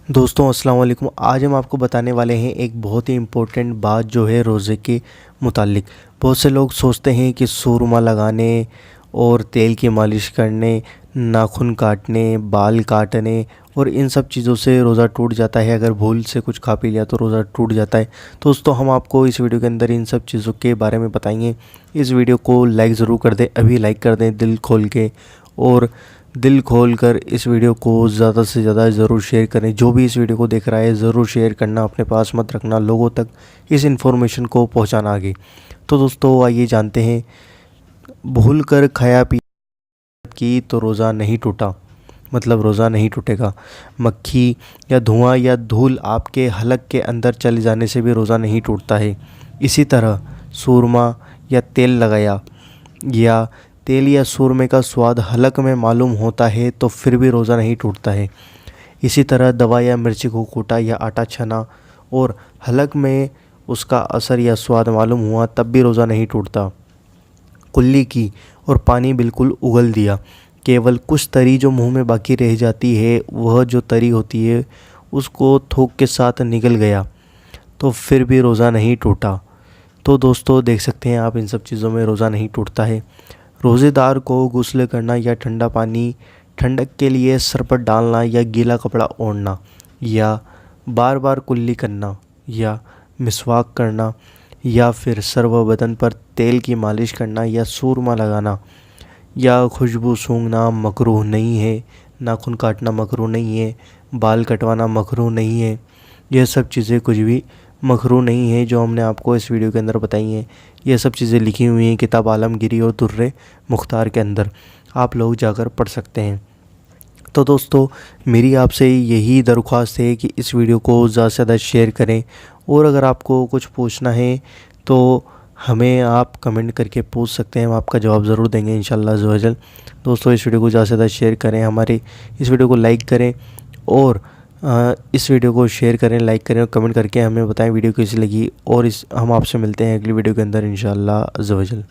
दोस्तों अस्सलाम वालेकुम। आज हम आपको बताने वाले हैं एक बहुत ही इम्पोर्टेंट बात जो है रोज़े के मुतालिक। बहुत से लोग सोचते हैं कि सुरमा लगाने और तेल की मालिश करने, नाखून काटने, बाल काटने और इन सब चीज़ों से रोज़ा टूट जाता है। अगर भूल से कुछ खा पी लिया तो रोज़ा टूट जाता है। तो दोस्तों हम आपको इस वीडियो के अंदर इन सब चीज़ों के बारे में बताएंगे। इस वीडियो को लाइक ज़रूर कर दें, अभी लाइक कर दें दिल खोल के, और दिल खोल कर इस वीडियो को ज़्यादा से ज़्यादा ज़रूर शेयर करें। जो भी इस वीडियो को देख रहा है ज़रूर शेयर करना, अपने पास मत रखना, लोगों तक इस इन्फॉर्मेशन को पहुंचाना आगे। तो दोस्तों आइए जानते हैं, भूल कर खाया पिया की तो रोज़ा नहीं टूटा, मतलब रोज़ा नहीं टूटेगा। मक्खी या धुआं या धूल आपके हलक के अंदर चले जाने से भी रोज़ा नहीं टूटता है। इसी तरह सूरमा या तेल लगाया या तेल या सूरमे का स्वाद हलक में मालूम होता है तो फिर भी रोज़ा नहीं टूटता है। इसी तरह दवा या मिर्ची को कूटा या आटा छना और हलक में उसका असर या स्वाद मालूम हुआ तब भी रोज़ा नहीं टूटता। कुल्ली की और पानी बिल्कुल उगल दिया, केवल कुछ तरी जो मुंह में बाकी रह जाती है, वह जो तरी होती है उसको थूक के साथ निकल गया तो फिर भी रोज़ा नहीं टूटा। तो दोस्तों देख सकते हैं आप, इन सब चीज़ों में रोज़ा नहीं टूटता है। रोज़ेदार को गुस्ल करना या ठंडा पानी ठंडक के लिए सर पर डालना या गीला कपड़ा ओढ़ना या बार बार कुल्ली करना या मिसवाक करना या फिर सर व बदन पर तेल की मालिश करना या सूरमा लगाना या खुशबू सूंघना मकरूह नहीं है। नाखून काटना मकरूह नहीं है, बाल कटवाना मकरूह नहीं है। यह सब चीज़ें कुछ भी मकरूह नहीं है जो हमने आपको इस वीडियो के अंदर बताई हैं। यह सब चीज़ें लिखी हुई हैं किताब आलमगीरी और दुर्रे मुख्तार के अंदर, आप लोग जाकर पढ़ सकते हैं। तो दोस्तों मेरी आपसे यही दरख्वास्त है कि इस वीडियो को ज़्यादा से ज़्यादा शेयर करें, और अगर आपको कुछ पूछना है तो हमें आप कमेंट करके पूछ सकते हैं, हम आपका जवाब ज़रूर देंगे इंशाल्लाह अज़्ज़ व जल। दोस्तों इस वीडियो को ज़्यादा से ज़्यादा शेयर करें, हमारे इस वीडियो को लाइक करें और इस वीडियो को शेयर करें, लाइक करें और कमेंट करके हमें बताएं वीडियो कैसी लगी। और हम आपसे मिलते हैं अगली वीडियो के अंदर इंशाल्लाह अज़्ज़ व जल।